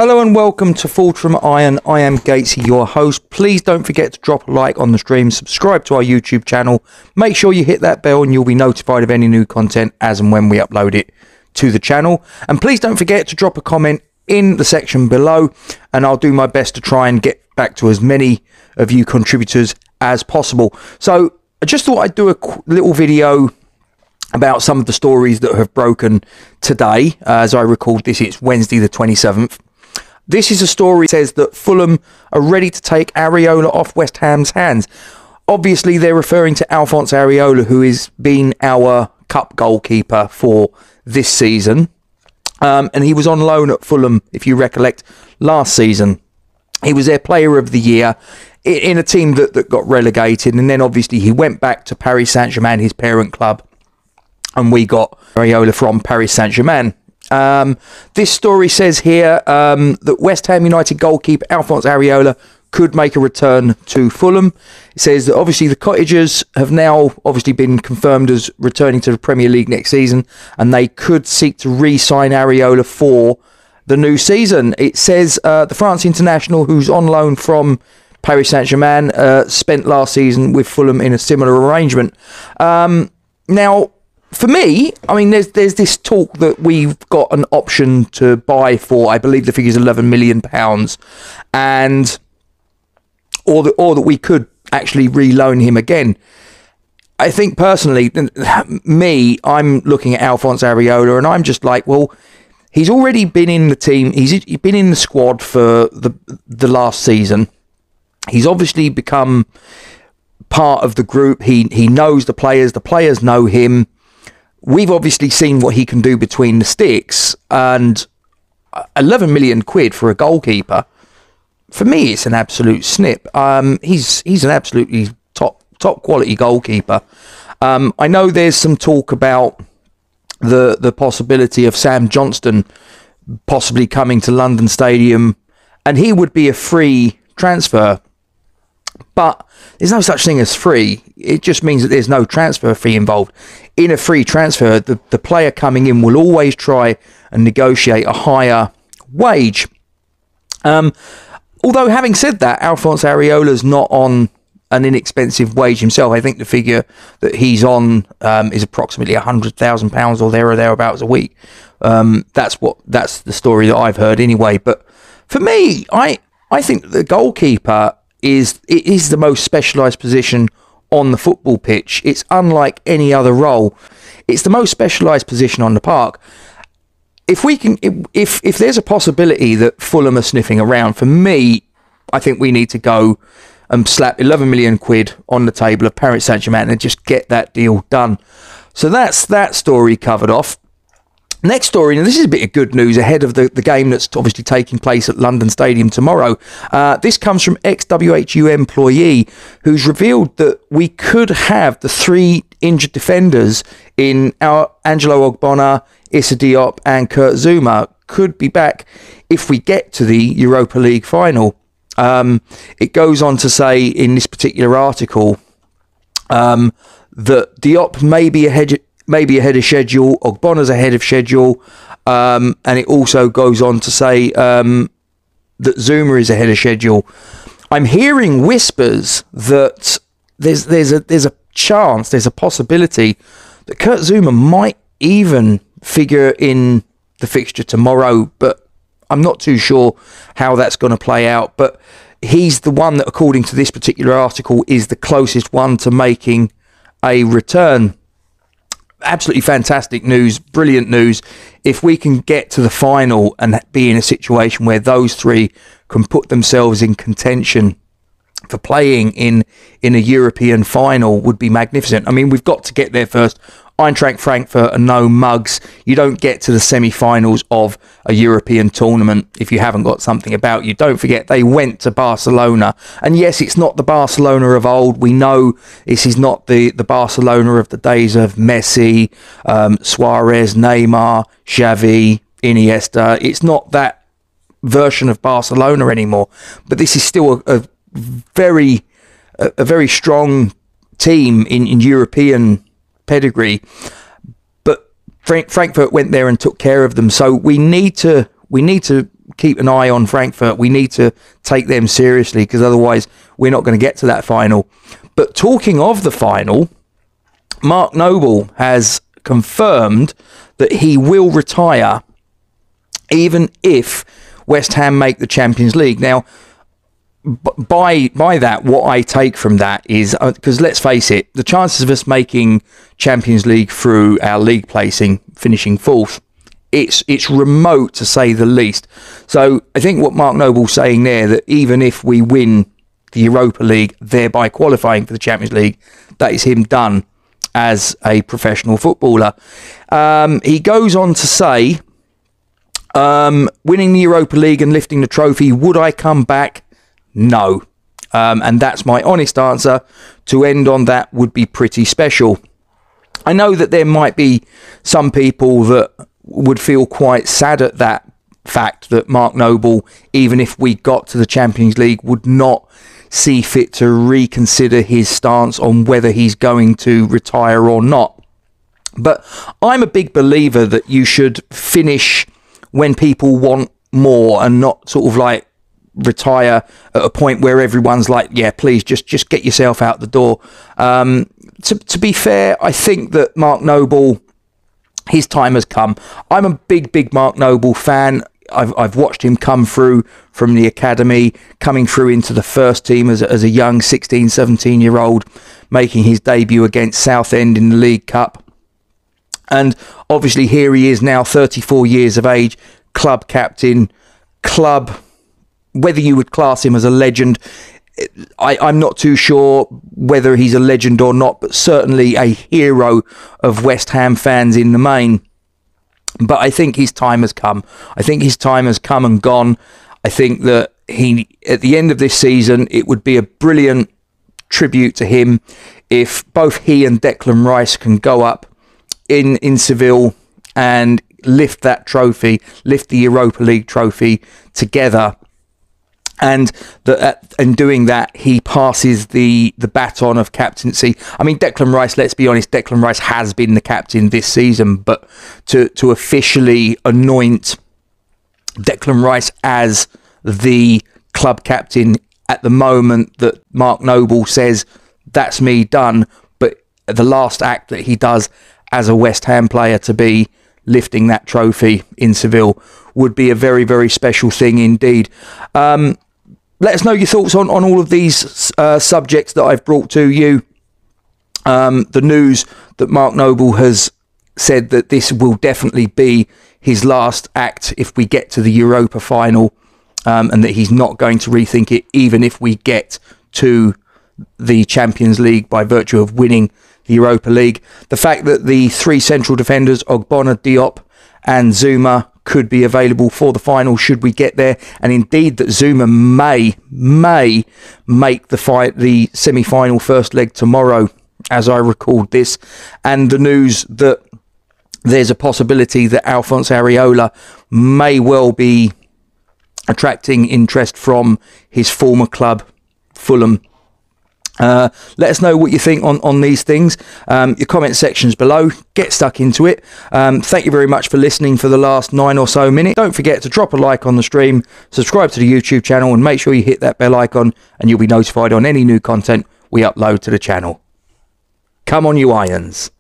Hello and welcome to Fulham Iron. I am Gatesy, your host. Please don't forget to drop a like on the stream, subscribe to our YouTube channel, make sure you hit that bell and you'll be notified of any new content as and when we upload it to the channel. And please don't forget to drop a comment in the section below and I'll do my best to try and get back to as many of you contributors as possible. So I just thought I'd do a little video about some of the stories that have broken today. As I record this, it's Wednesday the 27th. This is a story that says that Fulham are ready to take Areola off West Ham's hands. Obviously, they're referring to Alphonse Areola, who has been our cup goalkeeper for this season. And he was on loan at Fulham, if you recollect, last season. He was their player of the year in a team that got relegated. And then, obviously, he went back to Paris Saint-Germain, his parent club. And we got Areola from Paris Saint-Germain. This story says here that West Ham United goalkeeper Alphonse Areola could make a return to Fulham. It says that obviously the Cottagers have now obviously been confirmed as returning to the Premier League next season, and they could seek to re-sign Areola for the new season. It says the France international, who's on loan from Paris Saint-Germain, spent last season with Fulham in a similar arrangement. Now, for me, I mean, there's this talk that we've got an option to buy for, I believe the figure is £11 million, and or that we could actually reloan him again. I think personally, I'm looking at Alphonse Areola, and I'm just like, well, he's already been in the team. He's been in the squad for the last season. He's obviously become part of the group. He knows the players know him. We've obviously seen what he can do between the sticks, and 11 million quid for a goalkeeper, for me, it's an absolute snip. He's an absolutely top quality goalkeeper. I know there's some talk about the possibility of Sam Johnston possibly coming to London Stadium, and he would be a free transfer. But there's no such thing as free. It just means that there's no transfer fee involved. In a free transfer, the player coming in will always try and negotiate a higher wage. Although, having said that, Alphonse Areola's not on an inexpensive wage himself. I think the figure that he's on is approximately £100,000 or there or thereabouts a week. That's the story that I've heard anyway. But for me, I think that the goalkeeper is the most specialised position on the football pitch. It's unlike any other role. It's the most specialised position on the park. If there's a possibility that Fulham are sniffing around, for me, I think we need to go and slap 11 million quid on the table of Paris Saint-Germain and just get that deal done. So that's that story covered off. Next story, and this is a bit of good news ahead of the game that's obviously taking place at London Stadium tomorrow. This comes from ex-WHU employee who's revealed that we could have the three injured defenders in our Angelo Ogbonna, Issa Diop and Kurt Zouma could be back if we get to the Europa League final. It goes on to say in this particular article that Diop may be ahead of schedule, Ogbonna's ahead of schedule, and it also goes on to say that Zouma is ahead of schedule. I'm hearing whispers that there's a chance, there's a possibility that Kurt Zouma might even figure in the fixture tomorrow, but I'm not too sure how that's going to play out. But he's the one that, according to this particular article, is the closest one to making a return. Absolutely fantastic news, brilliant news. If we can get to the final and be in a situation where those three can put themselves in contention for playing in a European final, would be magnificent. I mean, we've got to get there first. Eintracht Frankfurt are no mugs. You don't get to the semi-finals of a European tournament if you haven't got something about you. Don't forget, they went to Barcelona. And yes, it's not the Barcelona of old. We know this is not the Barcelona of the days of Messi, Suarez, Neymar, Xavi, Iniesta. It's not that version of Barcelona anymore. But this is still a very strong team in European pedigree, but Frankfurt went there and took care of them. So we need to keep an eye on Frankfurt. We need to take them seriously, because otherwise we're not going to get to that final. But talking of the final, Mark Noble has confirmed that he will retire even if West Ham make the Champions League. Now, by that, what I take from that is, because let's face it, the chances of us making Champions League through our league placing, finishing fourth, it's remote to say the least. So I think what Mark Noble's saying there, that even if we win the Europa League, thereby qualifying for the Champions League, that is him done as a professional footballer. He goes on to say, winning the Europa League and lifting the trophy, would I come back? No. And that's my honest answer. To end on that would be pretty special. I know that there might be some people that would feel quite sad at that fact, that Mark Noble, even if we got to the Champions League, would not see fit to reconsider his stance on whether he's going to retire or not. But I'm a big believer that you should finish when people want more, and not sort of like retire at a point where everyone's like, yeah, please just get yourself out the door. To be fair, I think that Mark Noble, his time has come. I'm a big Mark Noble fan. I've watched him come through from the academy, coming through into the first team as a young 16, 17-year-old, making his debut against Southend in the League Cup. And obviously here he is now, 34 years of age, club captain, whether you would class him as a legend, I'm not too sure whether he's a legend or not, but certainly a hero of West Ham fans in the main. But I think his time has come. I think his time has come and gone. I think that at the end of this season, it would be a brilliant tribute to him if both he and Declan Rice can go up in Seville and lift that trophy, lift the Europa League trophy together. And that in doing that, he passes the baton of captaincy. I mean, Declan Rice, let's be honest, Declan Rice has been the captain this season, but to officially anoint Declan Rice as the club captain at the moment that Mark Noble says, that's me done, but the last act that he does as a West Ham player to be lifting that trophy in Seville would be a very, very special thing indeed. Let us know your thoughts on all of these subjects that I've brought to you. The news that Mark Noble has said that this will definitely be his last act if we get to the Europa final, and that he's not going to rethink it even if we get to the Champions League by virtue of winning the Europa League. The fact that the three central defenders, Ogbonna, Diop and Zuma, could be available for the final should we get there, and indeed that Zuma may make the semi-final first leg tomorrow as I record this, and the news that there's a possibility that Alphonse Areola may well be attracting interest from his former club Fulham. Let us know what you think on these things. Your comment sections below. Get stuck into it. Thank you very much for listening for the last 9 or so minutes. Don't forget to drop a like on the stream, subscribe to the YouTube channel, and make sure you hit that bell icon, and you'll be notified on any new content we upload to the channel. Come on, you Irons.